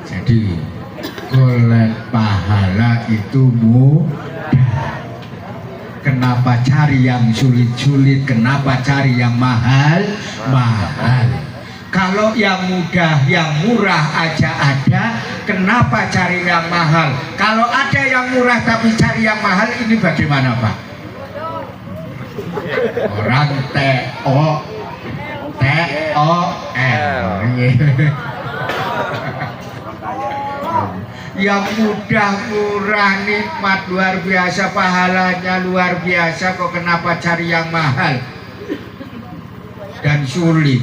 Jadi golek pahala itu mudah. Kenapa cari yang sulit-sulit? Kenapa cari yang mahal-mahal? Kalau yang mudah, yang murah aja ada, kenapa cari yang mahal? Kalau ada yang murah tapi cari yang mahal, ini bagaimana Pak? Orang TOL yang mudah, murah, nikmat, luar biasa, pahalanya luar biasa, kok kenapa cari yang mahal dan sulit?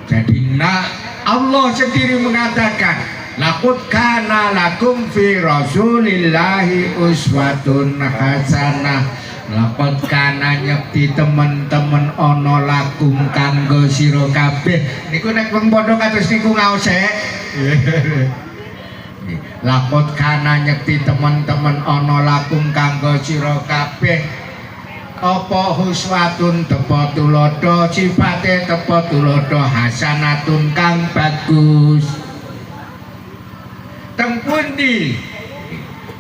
Jadi Allah sendiri mengatakan, laqad kana lakum fi rasulillahi uswatun hasanah. Laqad kana nyekti temen-temen ana lakum kanggo sira kabeh. Niku nek wong padha kados niku ngaose. Laqad kana nyekti temen-temen ana lakum kanggo sira kabeh. Apa huswatun tepa tulodo, sifate tepa tulodo, hasanatun kang bagus. Teng pundi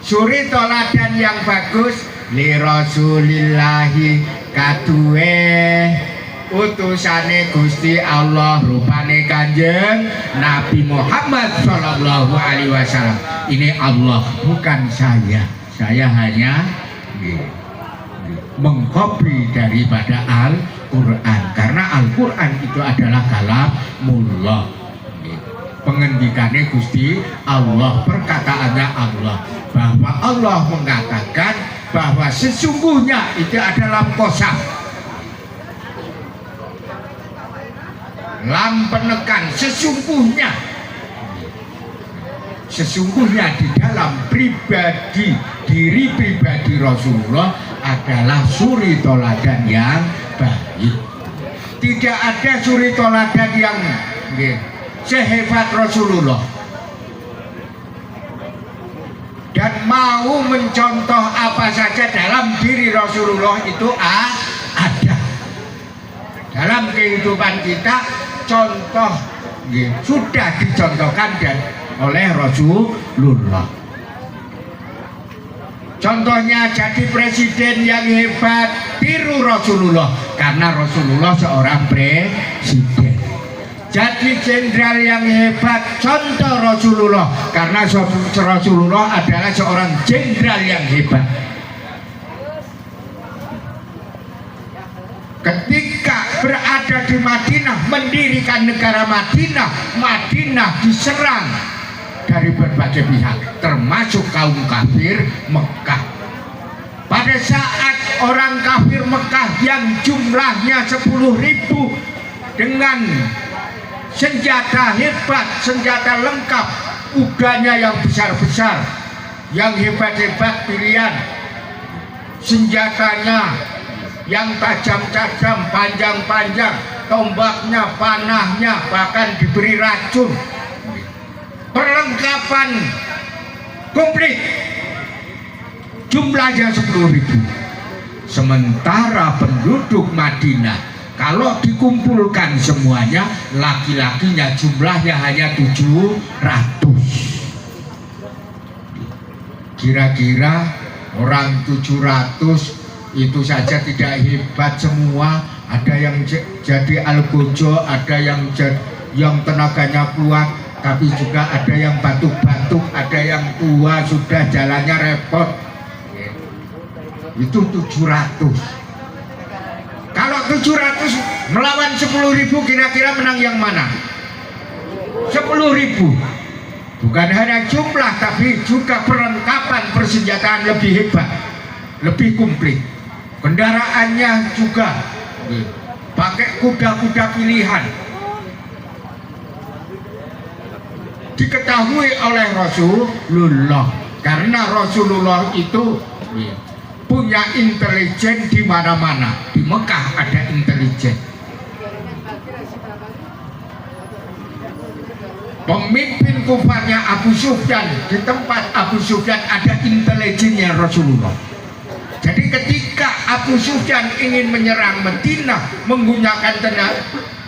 suri toladan yang bagus? Li rasulillahi kaduwe utusane Gusti Allah, rupane Kanjeng Nabi Muhammad sallallahu alaihi wasallam. Ini Allah, bukan saya. Saya hanya mengkopi daripada Al-Quran, karena Al-Quran itu adalah kalamullah, pengendikannya Gusti Allah, perkataannya Allah, bahwa Allah mengatakan bahwa sesungguhnya itu adalah kosam, lam penekan, sesungguhnya di dalam pribadi, diri pribadi Rasulullah adalah suri toladan yang baik. Tidak ada suri toladan yang sehebat Rasulullah, dan mau mencontoh apa saja dalam diri Rasulullah itu ada. Dalam kehidupan kita contoh sudah dicontohkan oleh Rasulullah. Contohnya jadi presiden yang hebat, tiru Rasulullah, karena Rasulullah seorang presiden. Jadi jenderal yang hebat, contoh Rasulullah, karena Rasulullah adalah seorang jenderal yang hebat. Ketika berada di Madinah, mendirikan negara Madinah, Madinah diserang dari berbagai pihak, termasuk kaum kafir Mekah. Pada saat orang kafir Mekah yang jumlahnya 10.000 dengan senjata hebat, senjata lengkap, kudanya yang besar-besar, yang hebat-hebat pilihan, senjatanya yang tajam-tajam, panjang-panjang, tombaknya, panahnya, bahkan diberi racun, perlengkapan komplit, jumlahnya 10.000. Sementara penduduk Madinah kalau dikumpulkan semuanya, laki-lakinya jumlahnya hanya 700. Kira-kira orang 700 itu saja tidak hebat semua. Ada yang jadi algojo, ada yang tenaganya kuat, tapi juga ada yang batuk-batuk, ada yang tua sudah jalannya repot. Itu 700. Kalau 700 melawan 10.000, kira-kira menang yang mana? 10.000. Bukan hanya jumlah, tapi juga perlengkapan persenjataan lebih hebat, lebih komplit. Kendaraannya juga pakai kuda-kuda pilihan. Diketahui oleh Rasulullah, karena Rasulullah itu punya intelijen di mana-mana. Di Mekah ada intelijen. Pemimpin kufarnya Abu Sufyan, di tempat Abu Sufyan ada intelijennya Rasulullah. Jadi ketika Abu Sufyan ingin menyerang Madinah menggunakan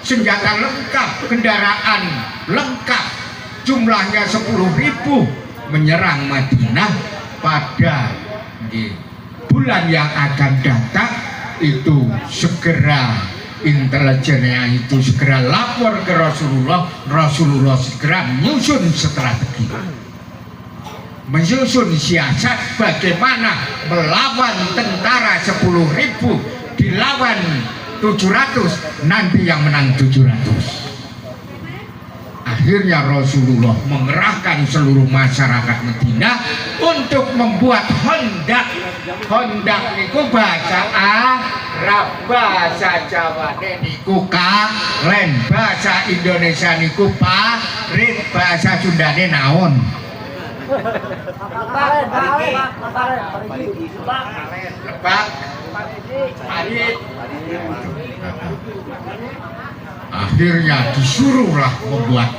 senjata lengkap, kendaraan lengkap, jumlahnya 10.000, menyerang Madinah pada bulan yang akan datang. Itu segera intelijennya itu segera lapor ke Rasulullah. Rasulullah segera menyusun strategi, menyusun siasat bagaimana melawan tentara 10.000 dilawan 700, nanti yang menang 700. Akhirnya Rasulullah mengerahkan seluruh masyarakat Madinah untuk membuat hondak. Hondak niku bahasa Arab, bahasa Jawa niku kalen, bahasa Indonesia niku parit, bahasa Sundane naon? Lebak, parit. Akhirnya disuruhlah membuat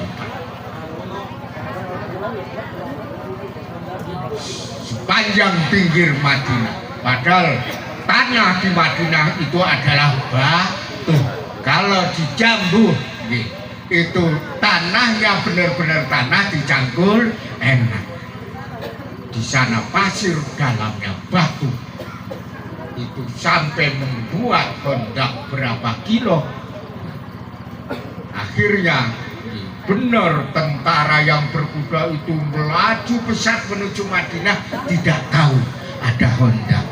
sepanjang pinggir Madinah. Padahal tanah di Madinah itu adalah batu. Kalau di Jambu itu tanahnya benar-benar tanah dicangkul enak. Di sana pasir, dalamnya batu. Itu sampai membuat hondak berapa kilo. Akhirnya benar tentara yang berkuda itu melaju pesat menuju Madinah, tidak tahu ada hondak,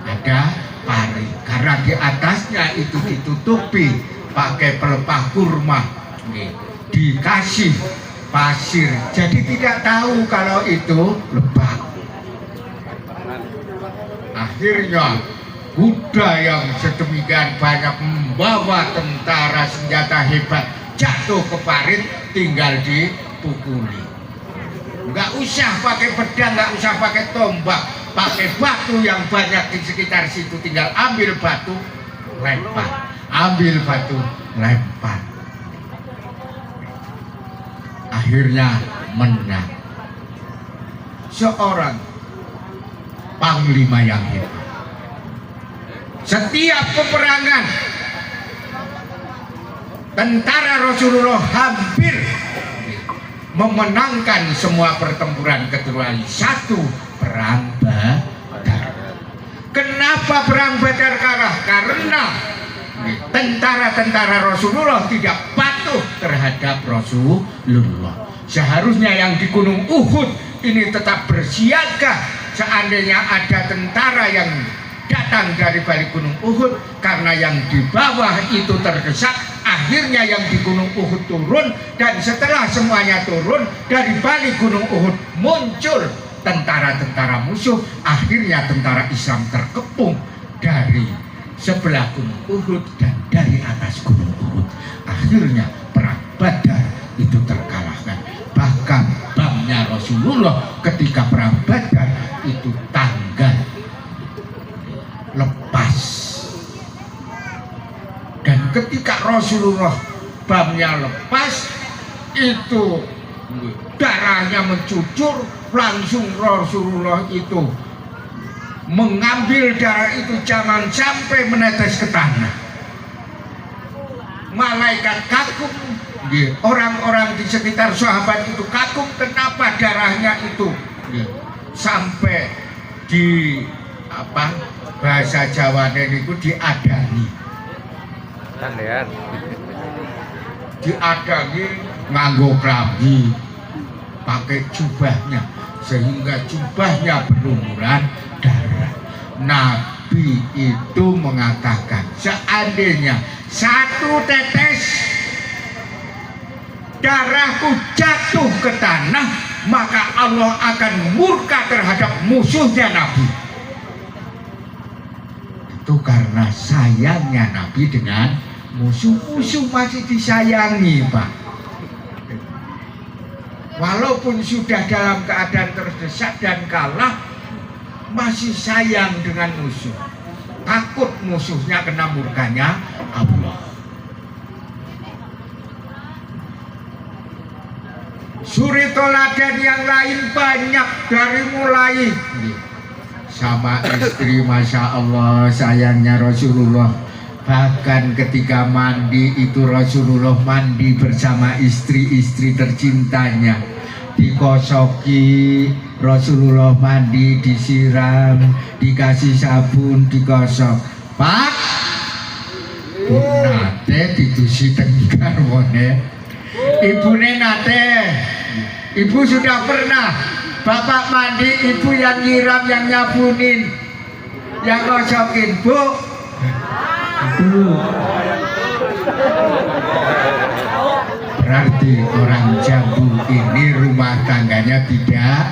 ada parit, karena di atasnya itu ditutupi pakai pelepah kurma, dikasih pasir, jadi tidak tahu kalau itu lebak. Akhirnya kuda yang sedemikian banyak membawa tentara senjata hebat jatuh ke parit, tinggal dipukuli. Nggak usah pakai pedang, nggak usah pakai tombak, pakai batu yang banyak di sekitar situ, tinggal ambil batu lempar, ambil batu lempar. Akhirnya menang seorang panglima yang hebat. Setiap peperangan tentara Rasulullah hampir memenangkan semua pertempuran kecuali satu, perang Badar. Kenapa perang Badar kalah? Karena tentara-tentara Rasulullah tidak patuh terhadap Rasulullah. Seharusnya yang di Gunung Uhud ini tetap bersiaga seandainya ada tentara yang datang dari balik Gunung Uhud, karena yang di bawah itu terdesak. Akhirnya yang di Gunung Uhud turun, dan setelah semuanya turun dari balik Gunung Uhud muncul tentara-tentara musuh. Akhirnya tentara Islam terkepung dari sebelah Gunung Uhud dan dari atas Gunung Uhud. Akhirnya perang Badar itu terkalahkan. Bahkan bamnya Rasulullah ketika perang Badar itu tanggal lepas, dan ketika Rasulullah bamnya lepas itu darahnya mencucur, langsung Rasulullah itu mengambil darah itu, jangan sampai menetes ke tanah. Malaikat kagum, orang-orang di sekitar sahabat itu kagum, kenapa darahnya itu sampai di bahasa Jawa itu diadani. Diadani nganggo klambi, pakai jubahnya, sehingga jubahnya berlumuran darah. Nabi itu mengatakan, seandainya satu tetes darahku jatuh ke tanah, maka Allah akan murka terhadap musuhnya Nabi. Itu karena sayangnya Nabi dengan musuh-musuh masih disayangi, Pak. Walaupun sudah dalam keadaan terdesak dan kalah, masih sayang dengan musuh. Takut musuhnya kena murkanya Allah. Suri toladan yang lain banyak, dari mulai bersama istri. Masya Allah, sayangnya Rasulullah. Bahkan ketika mandi itu Rasulullah mandi bersama istri-istri tercintanya. Dikosoki, Rasulullah mandi, disiram, dikasih sabun, dikosok. Pak, nate didusi tengkar wone. Ibune nate, ibu sudah pernah bapak mandi, ibu yang nyiram, yang nyabunin, yang kosokin. Bu, berarti orang Jambu ini rumah tangganya tidak